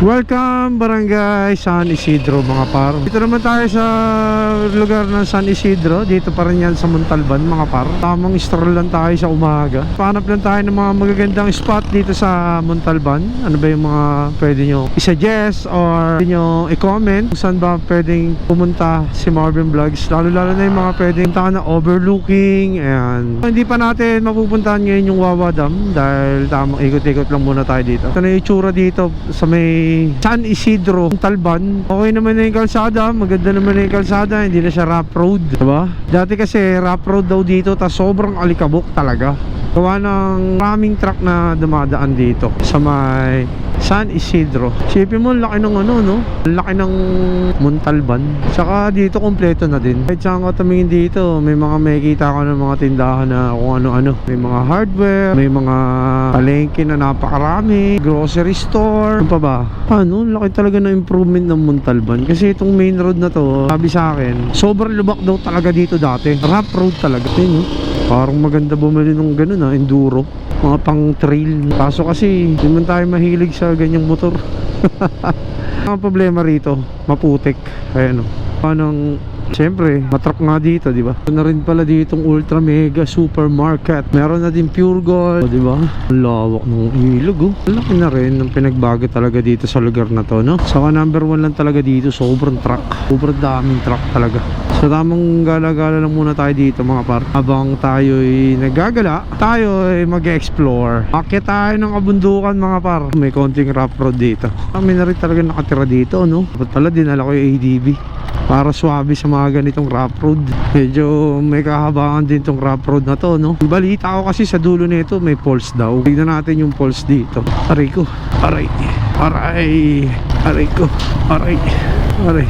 Welcome Barangay San Isidro mga par. Dito naman tayo sa lugar ng San Isidro. Dito pa rin yan sa Montalban mga par. Tamang stroll lang tayo sa umaga. Pahanap lang tayo ng mga magagandang spot dito sa Montalban. Ano ba yung mga pwede nyo i-suggest or pwede nyo i-comment kung saan ba pwedeng pumunta si Marvin Vlogs. Lalo na yung mga pwedeng punta na overlooking. And hindi pa natin mapupuntahan ngayon yung Wawa Dam dahil tamang ikot-ikot lang muna tayo dito. Ito na yung itsura dito sa may San Isidro, Montalban. Okay naman na yung kalsada, maganda naman na yung kalsada, hindi na siya rough road, diba? Dati kasi rough road daw dito, tas sobrang alikabok talaga. Gawa ng maraming truck na dumadaan dito sa may San Isidro. Sipin mo, laki ng ano, no? Laki ng Montalban. Saka dito kompleto na din. Kahit saan ka tumingin dito, may mga makikita ka ng mga tindahan na kung ano-ano. May mga hardware, may mga palengke na napakarami, grocery store. Ano pa ba? Ano? Laki talaga ng improvement ng Montalban. Kasi itong main road na to, sabi sa akin, sobrang lubak daw talaga dito dati. Rough road talaga. Tingin, no? Parang maganda bumili ng ganun, enduro. Mga pang trail. Kaso kasi hindi man tayo mahilig sa ganyang motor. Ang problema rito, maputik. Ayan o. Anong, siyempre, matruck nga dito, di ba? Meron na rin pala ditong ultra mega supermarket. Meron na din Pure Gold, di ba? Lawak ng ilog, oh. Laki na rin ng pinagbago talaga dito sa lugar na to, no? Saka number 1 lang talaga dito, sobrang truck. Sobrang daming truck talaga. So tamang gala-gala lang muna tayo dito mga par. Habang tayo'y naggagala, tayo'y mag-explore. Akyat tayo ng kabundukan mga par. May konting rough road dito. Kami na rin talaga nakatira dito, no? Dapat pala dinala ko yung ADV para swabe sa mga ganitong rough road. Medyo may kahabaan din tong rough road na to, no? Balita ko kasi sa dulo nito may pulse daw. Tignan natin yung pulse dito. Aray ko. Aray. Aray. Aray ko. Aray. Aray.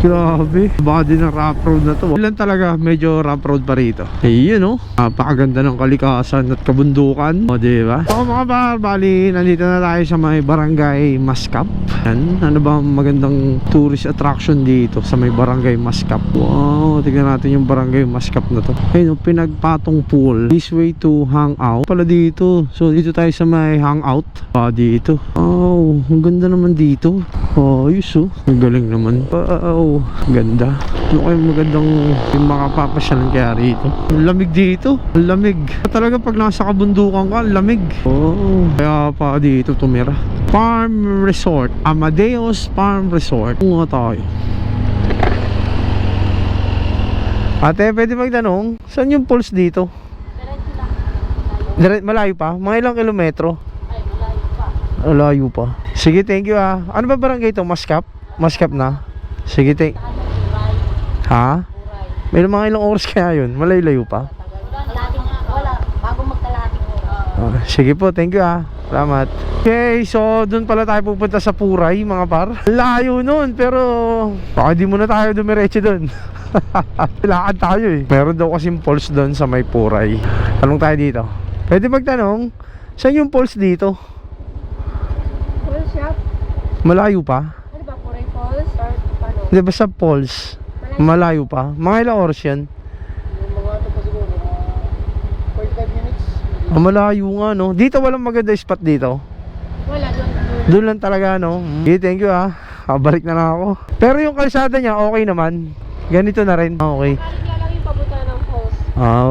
Grabe, baka din ang rough road na to. Ilan talaga, medyo rough road pa rito. Ayun, no? Napakaganda ng kalikasan at kabundukan. O, diba? So mga par, bali, nandito na tayo sa may Barangay Mascap. Yan, ano ba magandang tourist attraction dito sa may Barangay Mascap? Wow, tignan natin yung Barangay Mascap na to. Ayun, pinagpatong pool. This way to hangout. Pala dito. So dito tayo sa may hangout. Dito. Oh, ang ganda naman dito. Oh, ayos, oh. Ang galing naman. Wow, ganda. Ano kayo magandang yung makapapasyalan kaya rito? Ang lamig dito. Ang lamig. Talaga pag nasa kabundukan ka, ang lamig. Oh, kaya pa dito tumira. Farm Resort. Amadeus Farm Resort. Nga tayo. Ate, pwede magtanong, saan yung pulse dito? Malayo pa? Mga ilang kilometro? Ay, malayo pa. Malayo pa. Sige, thank you ah. Ano ba barangay ito? Mascap? Mascap na? Sige, thank. Ha? May mga ilang oras kaya yun? Malayo-layo pa? Wala, bago magkalahating oras. Sige po, thank you ah. Salamat. Okay, so doon pala tayo pupunta sa Puray mga par. Layo nun, pero baka di muna tayo dumiretso doon. Lakad tayo eh. Meron daw kasing pulse doon sa may Puray. Tanong tayo dito. Pwede magtanong, saan yung pulse dito? Full shop? Malayo pa? Ano ba, Puray Falls or paano? Hindi ba sa pulse? Malayo pa? Mga ilang oras yan? Mga ito pa siguro, 45 minutes. Malayo nga no. Dito walang maganda spot dito. Wala, doon. Doon lang talaga no. Okay, thank you ah. Balik na lang ako. Pero yung kalsada niya okay naman. Ganito na rin. Okay. Kaya lang yung papunta ng falls.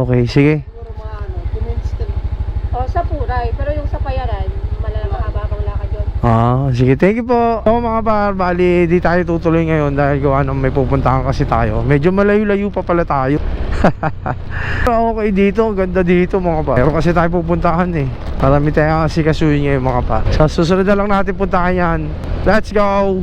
Okay. Sige. Siguro mga 2 minutes din. O, sa Puray. Pero yung sa Payaran, mahaba pang lakad yun. Sige. Thank you po. So mga par, bali di tayo tutuloy ngayon dahil gawa ng may pupuntahan kasi tayo. Medyo malayo-layo pa pala tayo. Pero okay dito, ganda dito mga par. Pero kasi tayo pupuntahan eh. Marami tayong kasi kasuyin ngayon mga par. Sa susunod na lang natin puntahan yan. Let's go!